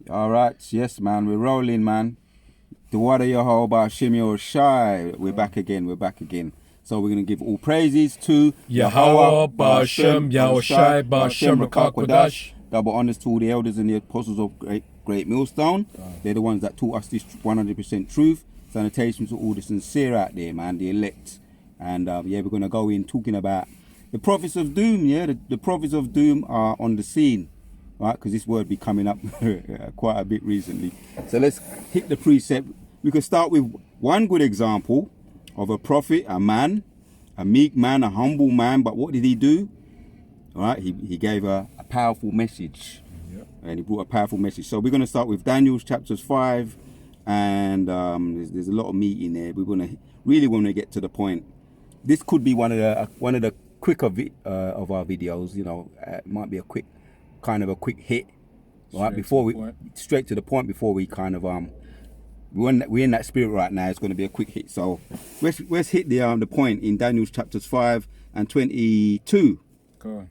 All right, yes, man, we're rolling, man. The water Yehovah Shem Shai. We're back again. So we're gonna give all praises to Yahweh, Ba'ashem, Yahushai, Ba'ashem, Rakakwadash. Double honors to all the elders and the apostles of Great Millstone. They're the ones that taught us this 100% truth. Sanitation to all the sincere out there, man, the elect. And yeah, we're gonna go in talking about the prophets of doom. Yeah, the prophets of doom are on the scene. Right, because this word be coming up quite a bit recently. So let's hit the precept. We could start with one good example of a prophet, a man, a meek man, a humble man. But what did he do? All right, he gave a powerful message. Yep. And he brought a powerful message. So we're going to start with Daniel chapters 5. And there's a lot of meat in there. We're really want to get to the point. This could be one of the quicker of our videos. You know, it might be a quick hit, right? Straight to the point before we kind of we're in that spirit right now. It's going to be a quick hit. So let's hit the point in Daniel chapters 5 and 22. Cool.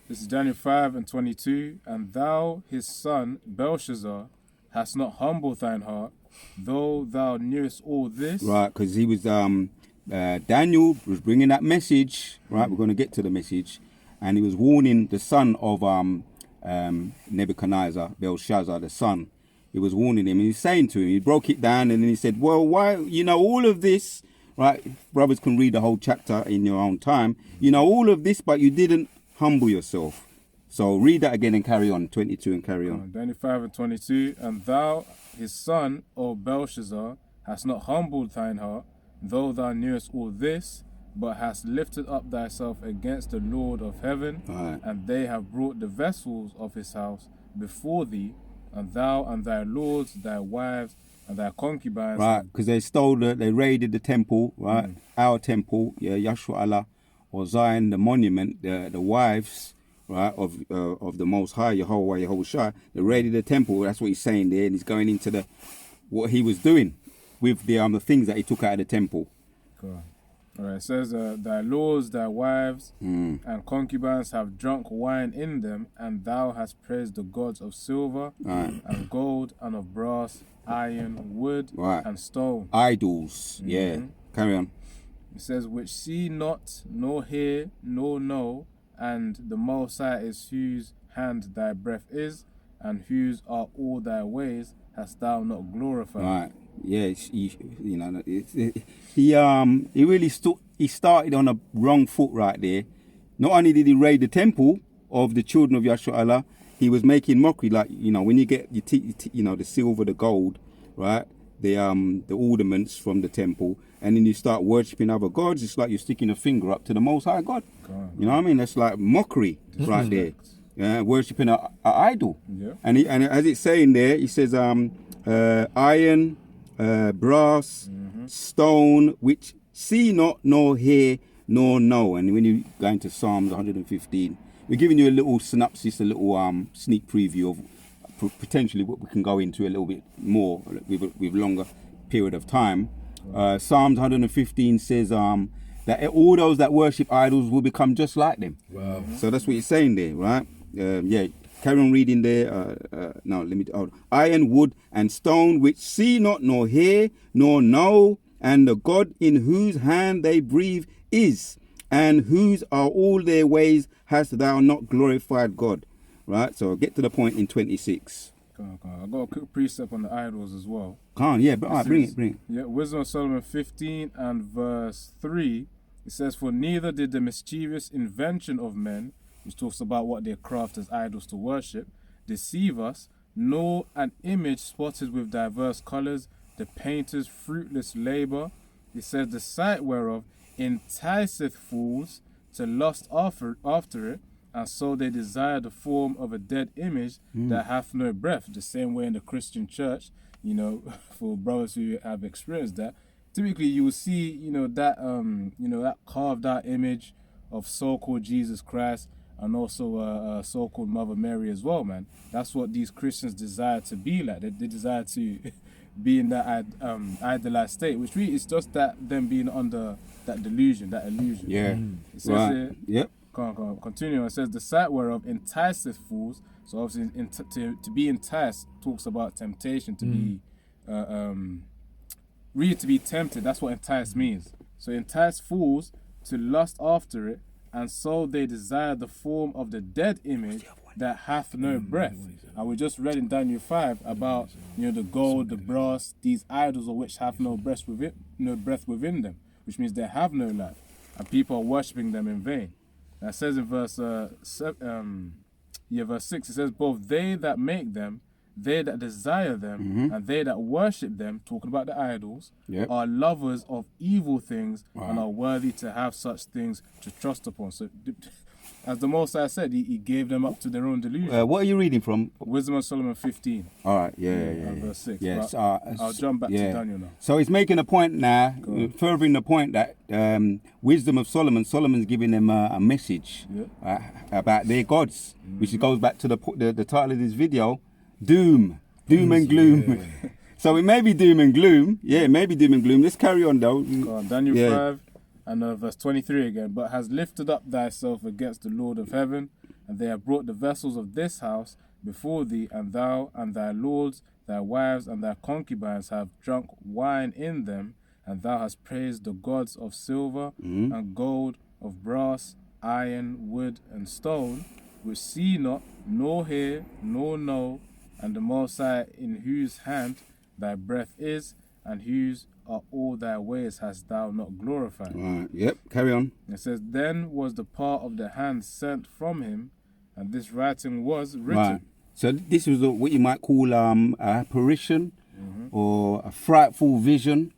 This is Daniel 5 and 22. And thou, his son Belshazzar, hast not humbled thine heart, though thou knewest all this. Right, because he was Daniel was bringing that message. Right, we're going to get to the message, and he was warning the son of Nebuchadnezzar, Belshazzar, the son. He was warning him, and he's saying to him, he broke it down, and then he said, well, why, you know, all of this, right? Brothers can read the whole chapter in your own time. You know, all of this, but you didn't humble yourself. So read that again and carry on, 22 and carry on. Daniel 5 and 22, and thou, his son, O Belshazzar, hast not humbled thine heart, though thou knewest all this, but hast lifted up thyself against the Lord of heaven, Right. and they have brought the vessels of his house before thee, and thou and thy lords, thy wives, and thy concubines. Right, because they raided the temple, right? Our temple, yeah, Yahshua Allah, or Zion, the monument, the wives, right, of the Most High, Yehovah, Yahushua. They raided the temple. That's what he's saying there, and he's going into what he was doing with the things that he took out of the temple. Cool. All right, it says, thy lords, thy wives, and concubines have drunk wine in them, and thou hast praised the gods of silver, and gold, and of brass, iron, wood, and stone. Idols, yeah. Carry on. It says, which see not, nor hear, nor know, and the Most High is whose hand thy breath is, and whose are all thy ways, hast thou not glorified. Right. Yeah, he really started on a wrong foot right there. Not only did he raid the temple of the children of Yahshua Allah, he was making mockery. Like, you know, when you get the silver, the gold, right, the ornaments from the temple, and then you start worshipping other gods, it's like you're sticking a finger up to the Most High God. You know what I mean? That's like mockery right there. Yeah, worshipping an idol. Yeah. And as it's saying there, he says iron, brass, stone, which see not, nor hear, nor know. And when you go into Psalms 115, we're giving you a little synopsis, a little sneak preview of potentially what we can go into a little bit more with longer period of time. Psalms 115 says that all those that worship idols will become just like them. Wow. So that's what he's saying there, right? Yeah. Carry on reading there. Iron, wood, and stone, which see not, nor hear, nor know, and the God in whose hand they breathe is, and whose are all their ways, hast thou not glorified God. Right? So get to the point in 26. I've got a quick precept on the idols as well. Yeah, but bring it. Yeah, Wisdom of Solomon 15 and verse 3. It says, for neither did the mischievous invention of men, which talks about what they craft as idols to worship, deceive us, nor an image spotted with diverse colours, the painter's fruitless labour. It says, the sight whereof enticeth fools to lust after it, and so they desire the form of a dead image that hath no breath. The same way in the Christian church, you know, for brothers who have experienced that, typically you will see, that carved out image of so-called Jesus Christ, and also so-called Mother Mary as well, man. That's what these Christians desire to be like. They desire to be in that idolized state, which really is just that them being under that delusion, that illusion. Yeah. It says Yep. Continue. It says the sight whereof enticeth fools. So obviously, to be enticed talks about temptation. To be, really to be tempted. That's what entice means. So entice fools to lust after it, and so they desire the form of the dead image that hath no breath. And we just read in Daniel 5 about the gold, the brass, these idols of which have no breath within them, which means they have no life, and people are worshipping them in vain. And it says in verse 6, it says, both they that make them, they that desire them, and they that worship them, talking about the idols, are lovers of evil things and are worthy to have such things to trust upon. So, as the Most High said, he gave them up to their own delusion. What are you reading from? Wisdom of Solomon 15. All right, Verse 6. Yes, I'll jump back to Daniel now. So he's making a point now, furthering the point that Wisdom of Solomon's giving them a message about their gods, which goes back to the title of this video, Doom and Gloom. Yeah. So it may be Doom and Gloom. Yeah, it may be Doom and Gloom. Let's carry on though. Daniel 5 and verse 23 again. But has lifted up thyself against the Lord of heaven, and they have brought the vessels of this house before thee, and thou and thy lords, thy wives and thy concubines have drunk wine in them, and thou hast praised the gods of silver and gold, of brass, iron, wood, and stone, which see not, nor hear, nor know, and the Most High, in whose hand thy breath is, and whose are all thy ways, hast thou not glorified. Right. Yep, carry on. It says, then was the part of the hand sent from him, and this writing was written. Right. So this was what you might call a apparition or a frightful vision,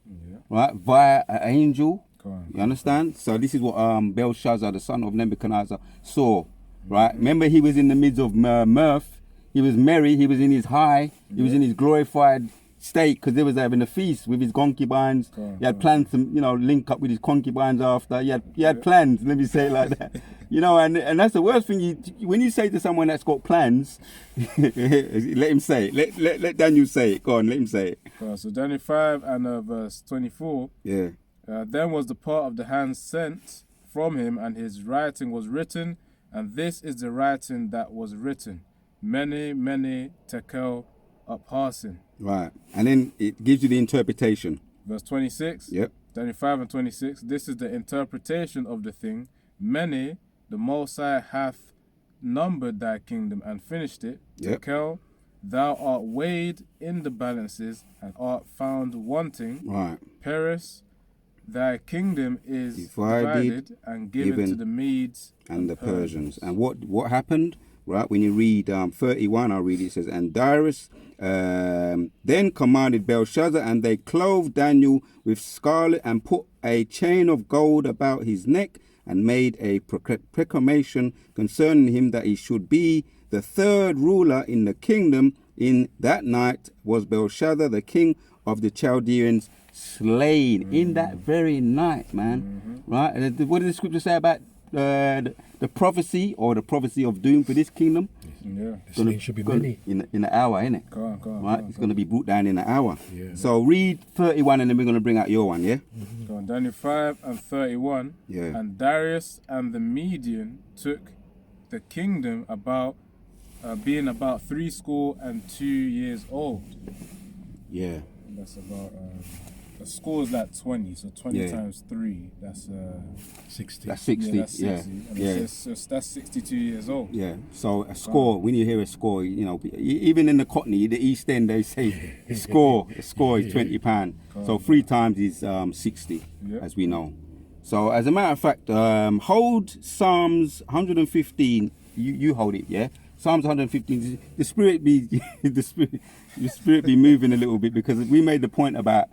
right, via an angel. You understand? So this is what Belshazzar, the son of Nebuchadnezzar, saw. Right? Remember, he was in the midst of mirth. He was merry. He was in his high. He was in his glorified state because they was having a feast with his concubines. He had plans to, link up with his concubines after. He had plans. Let me say it like that. And that's the worst thing. When you say to someone that's got plans, let him say it. Let Daniel say it. Go on, let him say it. So Daniel 5 and verse 24. Yeah. Then was the part of the hand sent from him, and his writing was written, and this is the writing that was written. Many tekel upharsin. Right. And then it gives you the interpretation. Verse 26. Yep. 25 and 26. This is the interpretation of the thing. Many, the Most High hath numbered thy kingdom and finished it. Yep. Tekel, thou art weighed in the balances and art found wanting. Right. Paris, thy kingdom is divided and given to the Medes and the Persians. And what happened? Right, when you read 31, I'll read it. It says, and Darius then commanded Belshazzar, and they clothed Daniel with scarlet and put a chain of gold about his neck, and made a proclamation concerning him that he should be the third ruler in the kingdom. In that night was Belshazzar, the king of the Chaldeans, slain. In that very night, man. Right? And what does the scripture say about the prophecy or the prophecy of doom for this kingdom? Yeah, it should be many. In an hour, innit? Go on, right? It's going to be brought down in an hour. Yeah. So read 31 and then we're going to bring out your one, yeah? Go on, Daniel 5 and 31. Yeah. And Darius and the Median took the kingdom being about 62 years old. Yeah. And that's about... the score is like 20, so 20 times 3, that's 60. That's 60. Yeah, that's 60. Yeah. And so that's 62 years old. Yeah. So a score, when you hear a score, even in the Cockney, the East End, they say a score is £20. So 3 times is 60, as we know. So as a matter of fact, hold Psalms 115. You hold it, yeah. Psalms 115. The spirit be moving a little bit, because we made the point about.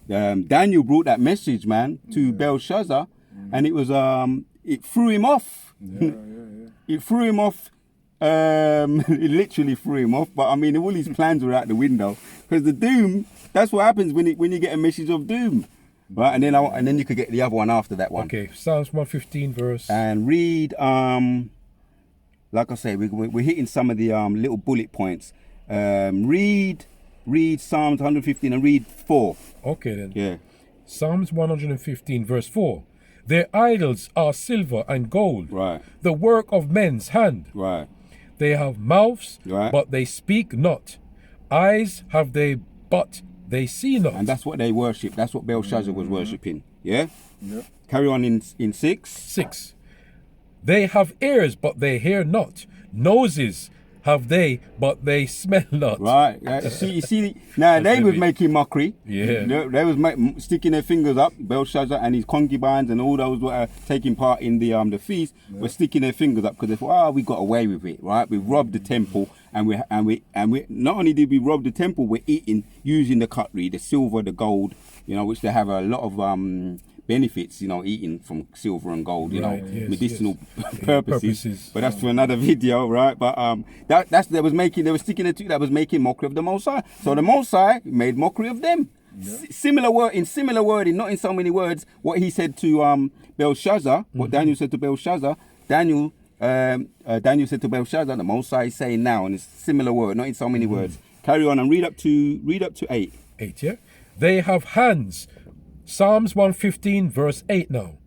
Daniel brought that message, man, to Belshazzar, and it was it threw him off. It threw him off. It literally threw him off. But I mean, all his plans were out the window, because the doom. That's what happens when you get a message of doom, right? And then you could get the other one after that one. Okay, Psalms 115 verse. And read. Like I say, we're hitting some of the little bullet points. Read Psalms 115 and read 4. Okay then. Yeah. Psalms 115 verse 4. Their idols are silver and gold, Right. the work of men's hand. Right. They have mouths, Right. but they speak not. Eyes have they, but they see not. And that's what they worship. That's what Belshazzar was worshipping. Yeah? Yeah. Carry on in 6. 6. They have ears, but they hear not. Noses have they, but they smell not. Right. You see, now they was heavy. making mockery. Yeah. They was sticking their fingers up. Belshazzar and his concubines and all those were taking part in the feast were sticking their fingers up because they thought, we got away with it, right? We robbed the temple, and we not only did we rob the temple, we're eating using the cutlery, the silver, the gold, which they have a lot of benefits, eating from silver and gold, Right, yes, medicinal yes. purposes. But that's for another video, right? But they were sticking it to that was making mockery of the Most High. So the Most High made mockery of them. Similar wording, not in so many words. What he said to Belshazzar, what Daniel said to Belshazzar, Daniel said to Belshazzar, the Most High is saying now, and it's similar word, not in so many words. Carry on and read up to 8. 8, yeah? They have hands. Psalms 115 verse 8 now.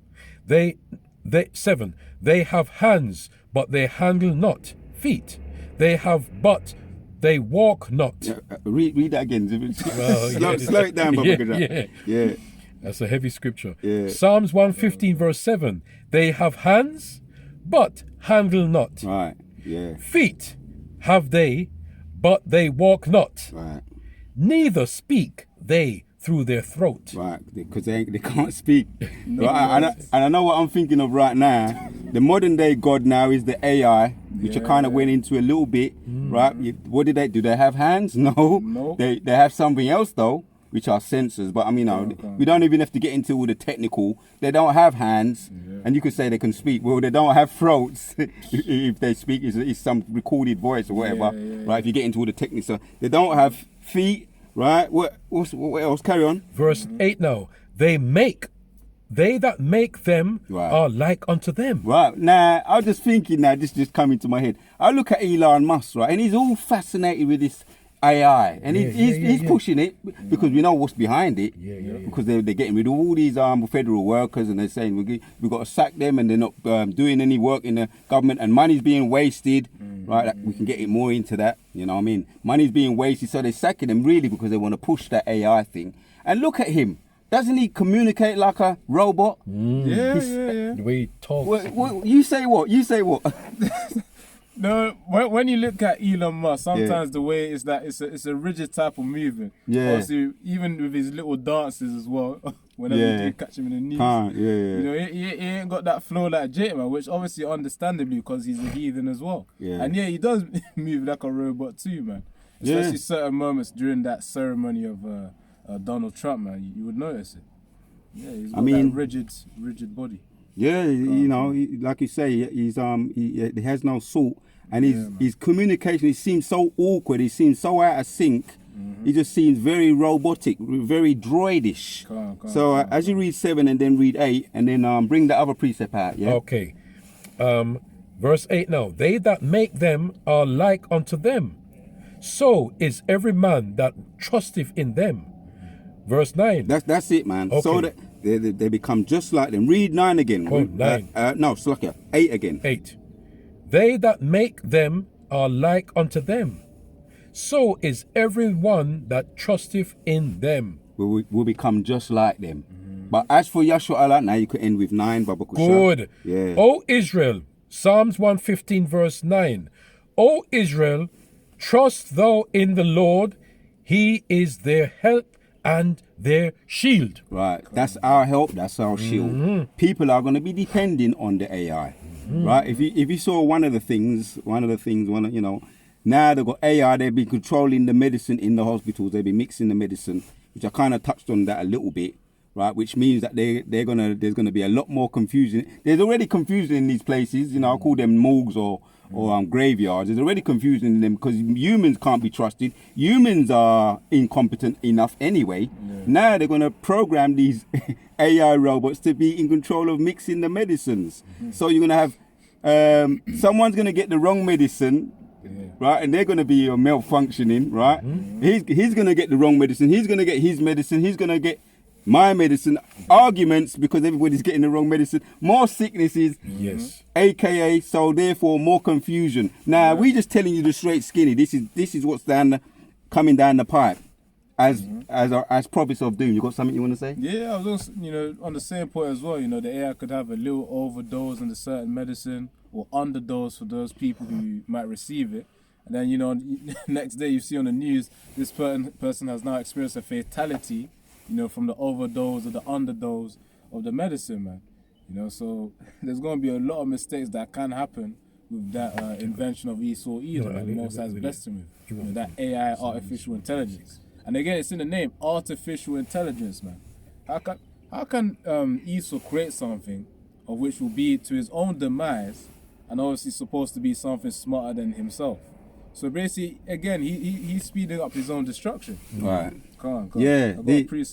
7. They have hands, but they handle not. Feet. They have, but they walk not. Read that again. Well, slow it down, Baba. Yeah. That's a heavy scripture. Yeah. Psalms 115 verse 7. They have hands, but handle not. Right. Yeah. Feet have they, but they walk not. Right. Neither speak they through their throat. Right, because they can't speak. Right, and I know what I'm thinking of right now. The modern day God now is the AI, which I kind of went into a little bit. Right, what do? They have hands? No. They have something else though, which are sensors. But I mean, we don't even have to get into all the technical. They don't have hands, and you could say they can speak. Well, they don't have throats. If they speak, it's some recorded voice or whatever. Right, if you get into all the technical stuff, they don't have feet. Right, what else? Carry on. Verse 8 now. They that make them are like unto them. Right, now, I was just thinking now, this just coming to my head. I look at Elon Musk, right, and he's all fascinated with this AI, and he's pushing it because we know what's behind it. Because they're getting rid of all these federal workers, and they're saying we've got to sack them, and they're not doing any work in the government, and money's being wasted. Right, we can get it more into that. You know what I mean? Money's being wasted, so they're sacking them really because they want to push that AI thing. And look at him. Doesn't he communicate like a robot? Yeah. The way he talks. You say what? No, when you look at Elon Musk, sometimes the way is that it's a rigid type of movement. Yeah. Obviously, even with his little dances as well, whenever you do catch him in the knees. You know, he ain't got that flow like J Man, which obviously understandably because he's a heathen as well. Yeah. And he does move like a robot too, man. Especially certain moments during that ceremony of Donald Trump, man, you would notice it. Yeah, he's got that rigid body. Yeah, like you say, he has no salt, and his communication, it seems so awkward. He seems so out of sync. He just seems very robotic, very droidish. As you read 7 and then read 8, and then bring the other precept out. Yeah. Okay. Verse 8 now. They that make them are like unto them. So is every man that trusteth in them. Verse 9. That's it, man. Okay. So that they become just like them. Read 9 again. 9. No, Slacker. 8 again. 8. They that make them are like unto them. So is every one that trusteth in them. Will become just like them. But as for Yahshua Allah, now you could end with 9, Baba Kusha. Good. Yeah. O Israel, Psalms 115 verse 9. O Israel, trust thou in the Lord. He is their help and their shield. Right, that's our help, that's our shield. People are going to be depending on the AI, right? If you saw one of the things, now they've got AI, they've been controlling the medicine in the hospitals, they've been mixing the medicine, which I kind of touched on that a little bit, right? Which means that there's gonna be a lot more confusion. There's already confusion in these places, I call them morgues or graveyards. There's already confusion in them because humans can't be trusted. Humans are incompetent enough anyway. Now they're going to program these AI robots to be in control of mixing the medicines. So you're going to have someone's going to get the wrong medicine, right? And they're going to be malfunctioning, right? He's going to get the wrong medicine. He's going to get his medicine. He's going to get my medicine, arguments because everybody's getting the wrong medicine, more sicknesses, Yes. aka so therefore more confusion. Now we just telling you the straight skinny. This is what's coming down the pipe as prophets of doom. You got something you want to say? Yeah, I was also, on the same point as well. The AI could have a little overdose on a certain medicine or underdose for those people who might receive it. And then, next day you see on the news, this person has now experienced a fatality, from the overdose or the underdose of the medicine, man. So there's going to be a lot of mistakes that can happen with that invention of Esau Edom that the Most High has blessed him with. That AI, artificial intelligence. And again, it's in the name, artificial intelligence, man. How can Esau create something of which will be to his own demise and obviously supposed to be something smarter than himself? So basically, again, he's speeding up his own destruction. Right. Come on. Yeah.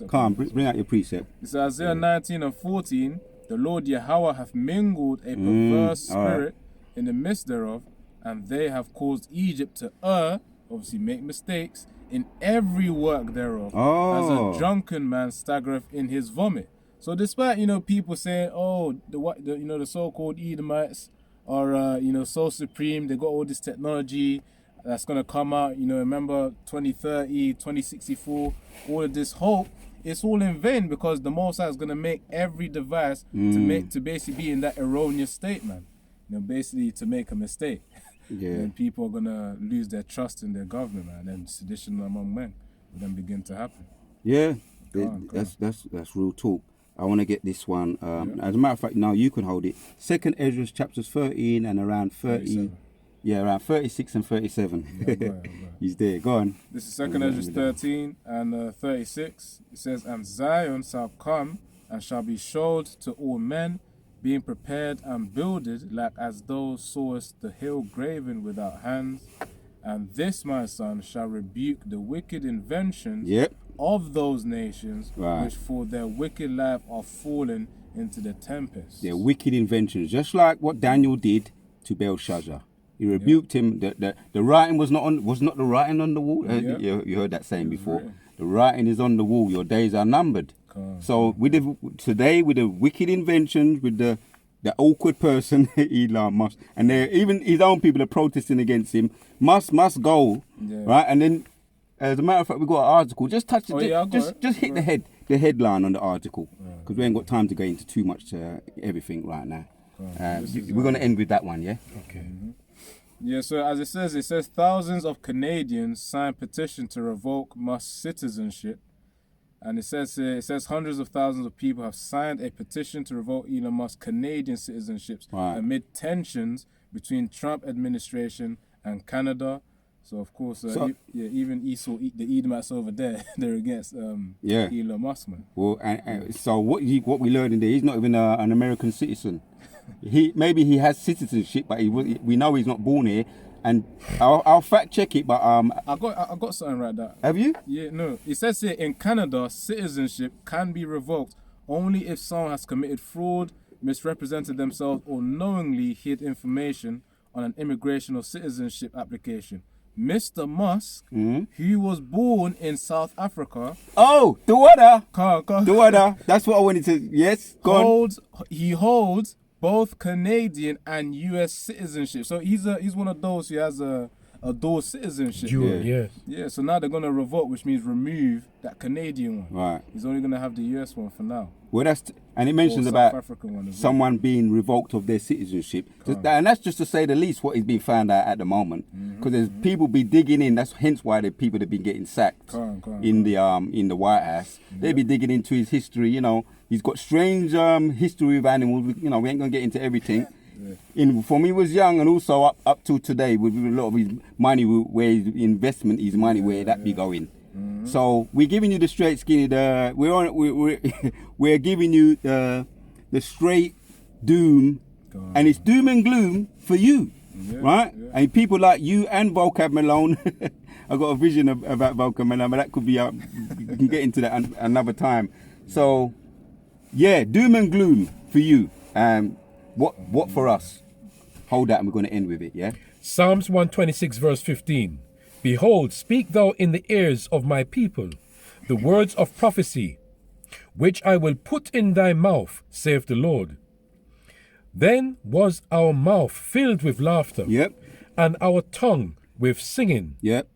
Come on, bring out your precept. It's Isaiah 19 and 14. The Lord Yahweh hath mingled a perverse spirit in the midst thereof, and they have caused Egypt to err, obviously make mistakes, in every work thereof, as a drunken man staggereth in his vomit. So despite, people saying, the so-called Edomites are, so supreme, they got all this technology that's going to come out, remember 2030, 2064, all of this hope, it's all in vain because the Most High is going to make every device to basically be in that erroneous state, man. Basically to make a mistake. Yeah. And people are going to lose their trust in their government, man, and sedition among men will then begin to happen. Yeah, That's real talk. I want to get this one. As a matter of fact, now you can hold it. 2nd Ezra chapters 13 and around 30. 37. Yeah, around 36 and 37. Yeah, go ahead. He's there. Go on. This is 2nd Ezra 13 and 36. It says, And Zion shall come and shall be showed to all men, being prepared and builded like as thou sawest the hill graven without hands. And this, my son, shall rebuke the wicked inventions of those nations, which for their wicked life are fallen into the tempest. Their wicked inventions, just like what Daniel did to Belshazzar. He rebuked him. The writing was not the writing on the wall. You heard that saying before. The writing is on the wall. Your days are numbered. So today with the wicked inventions, with the awkward person, Elon Musk, and even his own people are protesting against him. Must go, right? And then, as a matter of fact, we got an article. Just touch it. Just hit the headline on the article, because we ain't got time to go into too much everything right now. We're gonna end with that one, yeah. Okay. Yeah, so as it says thousands of Canadians signed petition to revoke Musk's citizenship. And it says hundreds of thousands of people have signed a petition to revoke Elon Musk's Canadian citizenships amid tensions between Trump administration and Canada. So of course, even Esau, the Edomites over there, they're against Elon Musk, man. Well, and so what we learned in there, he's not even an American citizen. Maybe he has citizenship, but we know he's not born here. And I'll fact check it, but I got something right there. Have you? Yeah, no. It says here in Canada, citizenship can be revoked only if someone has committed fraud, misrepresented themselves, or knowingly hid information on an immigration or citizenship application. Mr. Musk, who was born in South Africa. Oh, the water. The water. That's what I wanted to. Yes, he holds both Canadian and U.S. citizenship. So he's one of those who has a dual citizenship. Yeah, so now they're going to revoke, which means remove that Canadian one. Right. He's only going to have the U.S. one for now. Well, and it mentions about someone being revoked of their citizenship. And that's just to say the least what is being found out at the moment. Because there's people be digging in. That's hence why the people have been getting sacked in the White House. They be digging into his history, He's got strange history of animals. We ain't going to get into everything. From he was young and also up to today with a lot of his money, where his investment, his money, where that be going. So we're giving you the straight skinny. We're giving you the straight doom, and it's doom and gloom for you, right? And people like you and Vocab Malone. I got a vision about Vocab Malone, but that could be we can get into that another time. So yeah, doom and gloom for you. What for us? Hold that, and we're going to end with it. Yeah. Psalms 126 verse 15. Behold, speak thou in the ears of my people the words of prophecy. which I will put in thy mouth, saith the Lord. Then was our mouth filled with laughter, Yep. and our tongue with singing. Yep.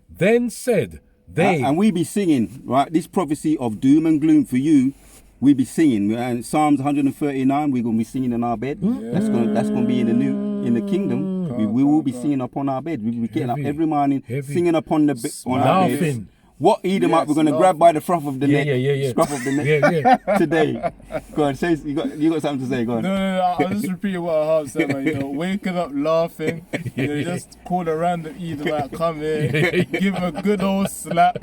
Then said they, And we be singing, right? This prophecy of doom and gloom for you, we be singing. And Psalms 139, we're gonna be singing in our bed. That's gonna be in the kingdom. We will be singing upon our bed. We'll be getting up Heavy. every morning, Heavy. singing upon the on our beds. Laughing. What Edomite we're gonna grab by the froth of the neck, scruff of the neck Yeah. today. Go on, say you got something to say. Go on. No, I'll just repeat what Ahab said, man. You know, waking up laughing, you know, just call a random Edomite, come here, give him a good old slap,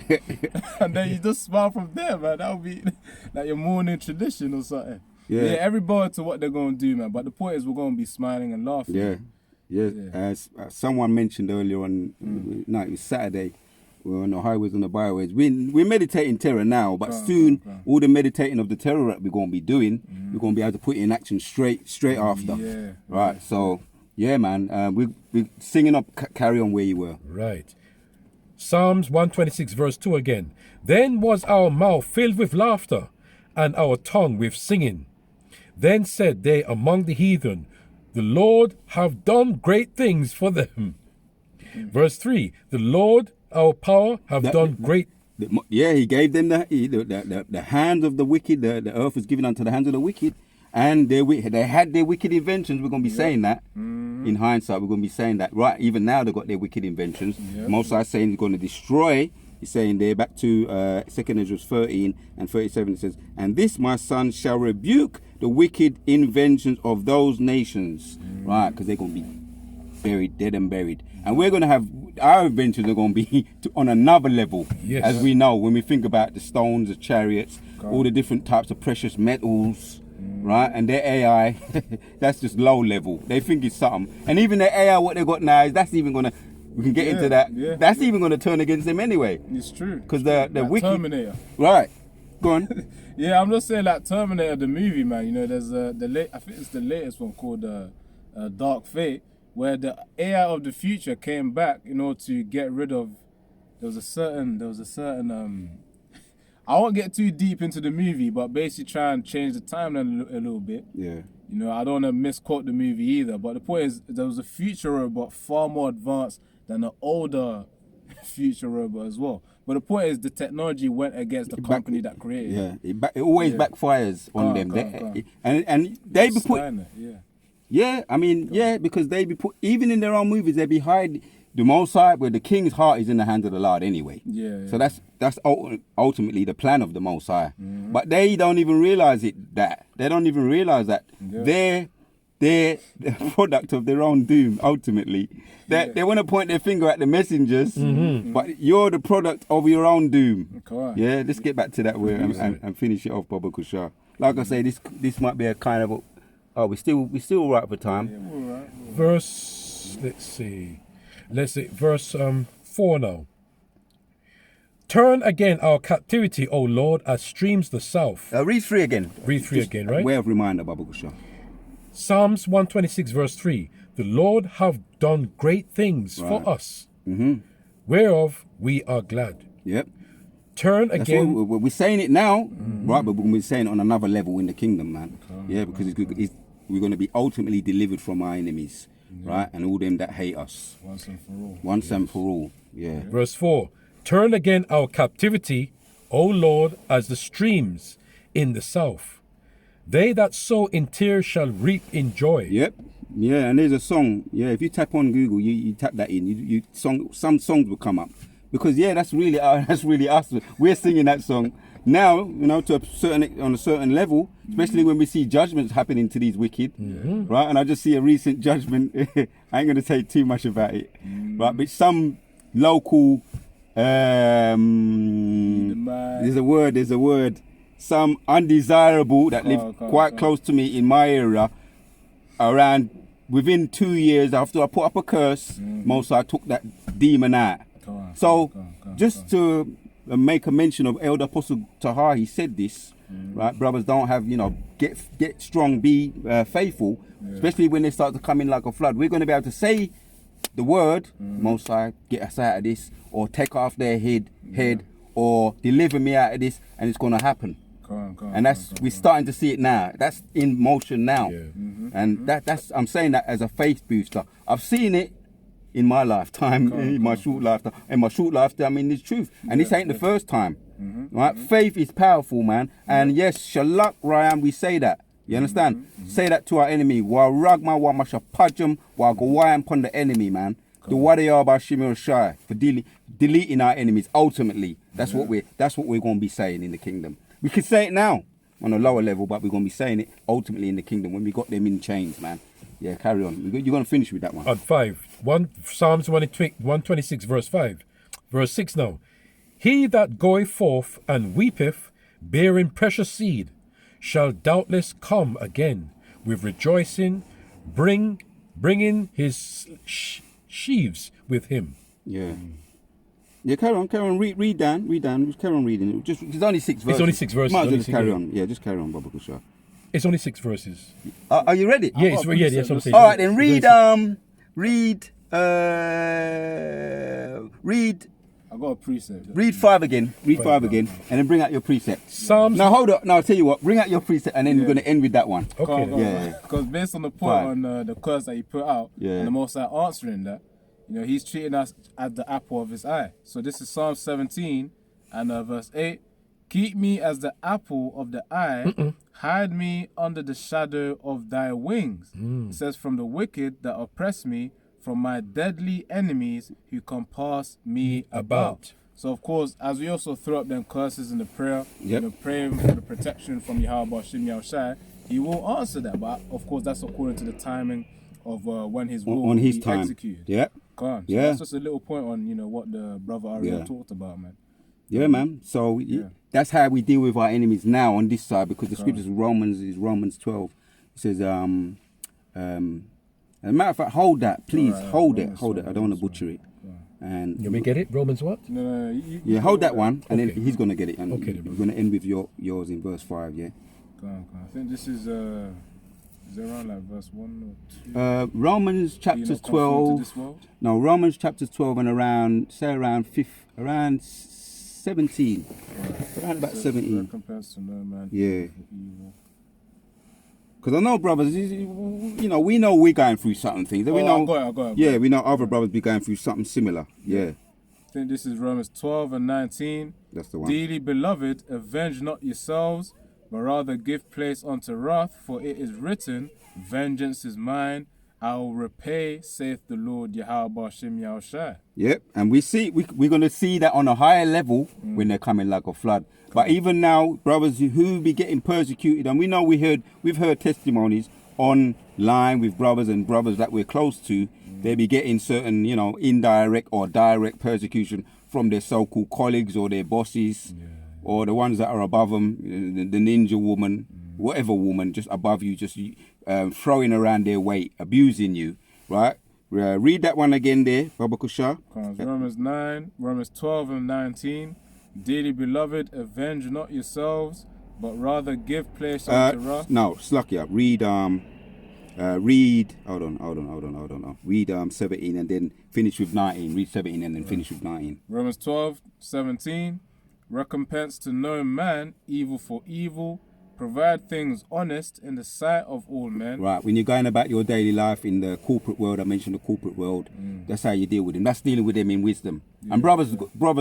and then you just smile from there, man. That'll be like your morning tradition or something. Yeah. Everybody to what they're gonna do, man. But the point is, we're gonna be smiling and laughing. Yeah. As someone mentioned earlier on, no, it was Saturday. We're on the highways and the byways. We're meditating terror now, but soon all the meditating of the terror that we're going to be doing, we're going to be able to put it in action straight after. Yeah. Right. So yeah, man, we're singing up. Carry on where you were. Right. Psalms 126 verse 2 again. Then was our mouth filled with laughter, and our tongue with singing. Then said they among the heathen, the Lord have done great things for them. Verse 3, the Lord our power have done great. He gave them the hands of the wicked. The earth was given unto the hands of the wicked, and they had their wicked inventions. We're going to be saying that in hindsight. We're going to be saying that right. Even now they've got their wicked inventions. Most are saying he's going to destroy. He's saying there back to 2 Ezra 13 and 37. It says, "And this my son shall rebuke the wicked inventions of those nations," right? Because they're going to be buried, dead and buried, and we're going to have. Our inventions are going to be on another level, as we know when we think about the stones, the chariots, all the different types of precious metals, right? And their AI, that's just low level. They think it's something, and even their AI, what they got now is that's even gonna. We can get into that. That's even gonna turn against them anyway. It's true. Because the like wicked Terminator. Right. Go on. Yeah, I'm just saying like Terminator the movie, man. You know, there's I think it's the latest one called Dark Fate, where the AI of the future came back, you know, to get rid of. There was a certain. I won't get too deep into the movie, but basically try and change the timeline a little bit. Yeah. You know, I don't want to misquote the movie either, but the point is, there was a future robot far more advanced than the older future robot as well. But the point is, the technology went against the company that created it. Yeah. It always backfires on them. And they be put. Yeah, I mean, because they be put, even in their own movies, they be hide the Most High, where the king's heart is in the hands of the Lord anyway. Yeah. So that's ultimately the plan of the Most High. But they don't even realize they don't even realize that they're the product of their own doom, ultimately. They want to point their finger at the messengers, but you're the product of your own doom. Yeah, let's get back to that and finish it off, Baba Kushar. Like I say, this might be a kind of we're still all right for time. Yeah, we're all right. Verse, let's see, verse 4 now. Turn again our captivity, O Lord, as streams the south. Read 3 again. Read 3 again, right? Way of reminder, Baba Kushar. Psalms 126 verse 3. The Lord have done great things for us, whereof we are glad. Yep. Turn again. We're saying it now, right? But we're saying it on another level in the kingdom, man. Because we're going to be ultimately delivered from our enemies, right? And all them that hate us. Once and for all. Once and for all. Yeah. Verse 4. Turn again our captivity, O Lord, as the streams in the south. They that sow in tears shall reap in joy. Yep. Yeah, and there's a song. Yeah, if you tap on Google, you tap that in. Some songs will come up, because that's really us. We're singing that song now. You know, on a certain level, especially when we see judgments happening to these wicked, right? And I just see a recent judgment. I ain't gonna say too much about it, right? But some local, there's a word. Some undesirable that live quite close to me in my area, around within 2 years after I put up a curse, Most I took that demon out. Just to make a mention of Elder Apostle Tahar, he said this, right? Brothers, don't have, get strong, be faithful, especially when they start to come in like a flood. We're going to be able to say the word, Most High, get us out of this, or take off their head, or deliver me out of this, and it's going to happen. And we're starting to see it now. That's in motion now. Yeah. And that's I'm saying that as a faith booster. I've seen it in my lifetime, in my short lifetime. In my short lifetime, in this truth. And this ain't the first time. Right? Faith is powerful, man. And yes, Shalak Ryan, we say that. You understand? Say that to our enemy. Wa ragma wa mashapajum wa gawayam pon the enemy, man. The warrior about Shimir Shai for deleting our enemies. Ultimately, that's what we're going to be saying in the kingdom. We could say it now on a lower level, but we're going to be saying it ultimately in the kingdom when we got them in chains, man. Yeah, carry on. You're going to finish with that one. On 5, Psalms 126, verse 5. Verse 6 now. He that goeth forth and weepeth, bearing precious seed, shall doubtless come again with rejoicing, bringing his sheaves with him. Yeah. Yeah, carry on. Read down. Just carry on reading. It's only 6 verses. It's only 6 verses. Might as well just carry on. Yeah, just carry on, Baba Kusha. It's only 6 verses. Are you ready? Yeah, that's what I'm saying. All right, then read. I got a precept. Read 5 again. Read 5 again, and then bring out your precept. Psalms. Now hold up. Now I'll tell you what. Bring out your precept, and then we're going to end with that one. Okay. Yeah. Because based on the point on the curse that he put out, and the Most High answering that, he's treating us as the apple of his eye. So this is Psalm 17 and verse 8. Keep me as the apple of the eye. Hide me under the shadow of thy wings. It says, from the wicked that oppress me, from my deadly enemies who compass me about. So of course, as we also throw up them curses in the prayer, praying for the protection from Yahweh Bashim Yahushai, he will answer that. But of course, that's according to the timing of when his will will be executed. Yep. So that's just a little point on what the brother Ariel talked about, man. Yeah, man. So that's how we deal with our enemies now on this side, because the scriptures Romans 12. It says, as a matter of fact, hold that, please. Hold it. I don't want to butcher it. And you may get it? Romans what? No. Hold that one, and then he's going to get it. And Okay, we're going to end with yours in verse 5, yeah? Go on. I think this is around like verse 1 or 2? Romans chapters 12. No, Romans chapters 12 and around 17. Around about 17. Recompense to no man. Yeah. Because I know, brothers, we know we're going through certain things. We know, I got it. Yeah, we know other brothers be going through something similar. Yeah. I think this is Romans 12 and 19. That's the one. Dearly beloved, avenge not yourselves, but rather give place unto wrath, for it is written, vengeance is mine, I will repay, saith the Lord Yahweh Bashim Yahushai. Yep, and we're going to see that on a higher level when they're coming like a flood. But even now, brothers who be getting persecuted, and we know we've heard testimonies online with brothers that we're close to, they be getting certain, indirect or direct persecution from their so-called colleagues or their bosses, or the ones that are above them, the ninja woman, whatever woman just above you, just throwing around their weight, abusing you, right? Read that one again there, Baba Kusha. Romans 12 and 19. Dearly beloved, avenge not yourselves, but rather give place unto wrath. No, Slakia, read hold on. Read 17 and then finish with 19. Read 17 and then finish with 19. Romans 12, 17. Recompense to no man evil for evil. Provide things honest in the sight of all men. Right, when you're going about your daily life in the corporate world, I mentioned the corporate world, that's how you deal with them. That's dealing with them in wisdom. And brothers,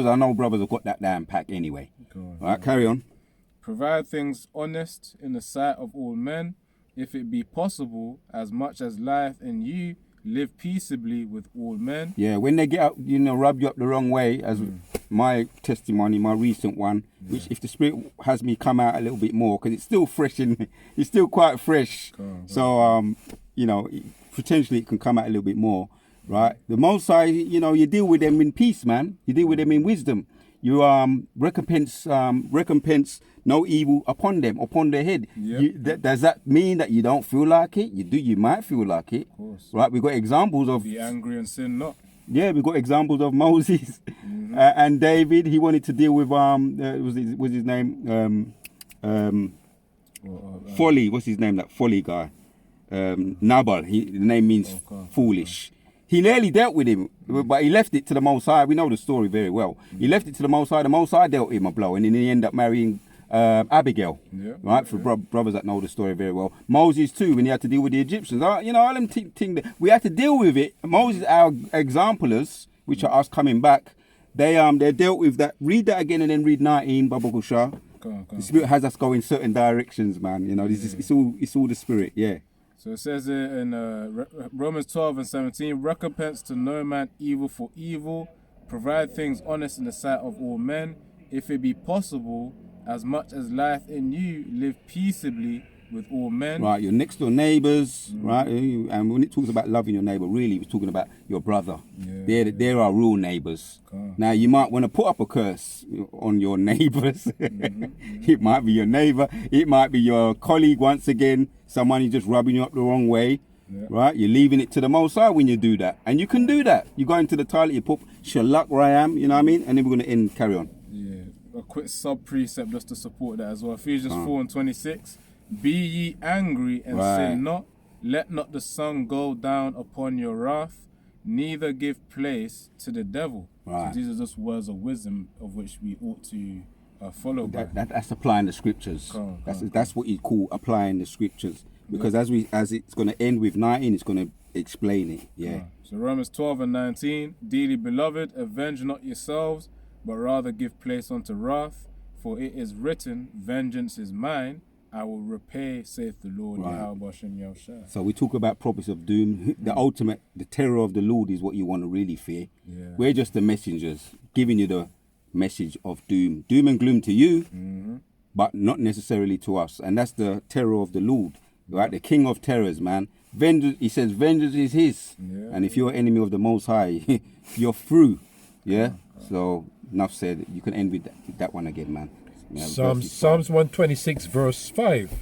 I know brothers have got that down pack anyway. Right, carry on. Provide things honest in the sight of all men, if it be possible, as much as lieth in you, live peaceably with all men. Yeah, when they get up, rub you up the wrong way, as my testimony, my recent one, which if the Spirit has me come out a little bit more, because it's still fresh it's still quite fresh. So, potentially it can come out a little bit more, right? The Most High, you deal with them in peace, man. You deal with them in wisdom. You recompense no evil upon them, upon their head. Does that mean that you don't feel like it? You might feel like it. Of course. Right? We've got examples of... Be angry and sin not. Yeah, we've got examples of Moses and David. He wanted to deal with, was his name? Folly. What's his name? That Folly guy. Nabal. The name means foolish. He nearly dealt with him, but he left it to the Most High. We know the story very well. He left it to the Most High. The Most High dealt him a blow, and then he ended up marrying Abigail, Yeah, right? For brothers that know the story very well. Moses too, when he had to deal with the Egyptians. You know, all them thing that we had to deal with it. Moses, our examplers, which are us coming back, they dealt with that. Read that again and then read 19, Baba Gusha. The Spirit has us go in certain directions, man. You know, it's all the Spirit, yeah. So it says in Romans 12 and 17, recompense to no man evil for evil, provide things honest in the sight of all men, if it be possible, as much as lieth in you, live peaceably with all men. Right, your next door neighbours, right? And when it talks about loving your neighbour, really it's talking about your brother. They're our real neighbours. Now you might want to put up a curse on your neighbours. It might be your neighbour, it might be your colleague once again, someone who's just rubbing you up the wrong way. Right, you're leaving it to the Most High when you do that, and you can do that. You go into the toilet, you put Shalak Rayam, you know what I mean, and then we're gonna carry on. A quick sub precept just to support that as well. Ephesians 4 and 26. Be ye angry and sin not. Let not the sun go down upon your wrath, neither give place to the devil. So these are just words of wisdom of which we ought to follow. That's applying the scriptures. That's what you call applying the scriptures. Because as it's going to end with 19, it's going to explain it. Yeah. So Romans 12 and 19. Dearly beloved, avenge not yourselves, but rather give place unto wrath. For it is written, vengeance is mine, I will repay, saith the Lord. So we talk about prophets of doom. The terror of the Lord is what you want to really fear. We're just the messengers, giving you the message of doom. Doom and gloom to you, but not necessarily to us. And that's the terror of the Lord. Right, the King of Terrors, man. Vengeance, he says, vengeance is his. And if you're an enemy of the Most High, you're through. Yeah. So enough said. You can end with that one again, man. Psalms 126 verse 5.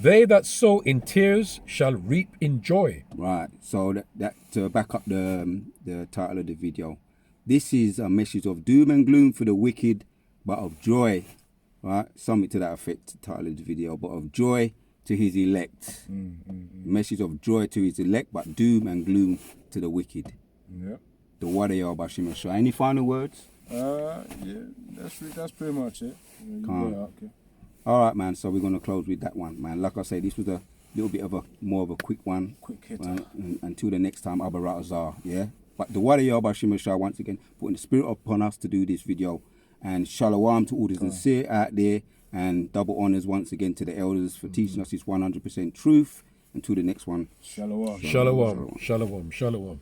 They that sow in tears shall reap in joy. Right. So that to back up the title of the video. This is a message of doom and gloom for the wicked, but of joy. Right. Something to that effect. The title of the video, but of joy to his elect. Message of joy to his elect, but doom and gloom to the wicked. The Warrior Bashim Shah. Any final words? That's pretty much it. All right, man. So we're gonna close with that one, man. Like I say, this was a little bit of more of a quick one. Quick hit. Until the next time, Abaratazar. Yeah. But the Warrior Bashim Shah once again putting the spirit upon us to do this video, and shalom to all the sincere out there. And double honors once again to the elders for teaching us this 100% truth. Until the next one. Shalom. Shalom. Shalom. Shalom.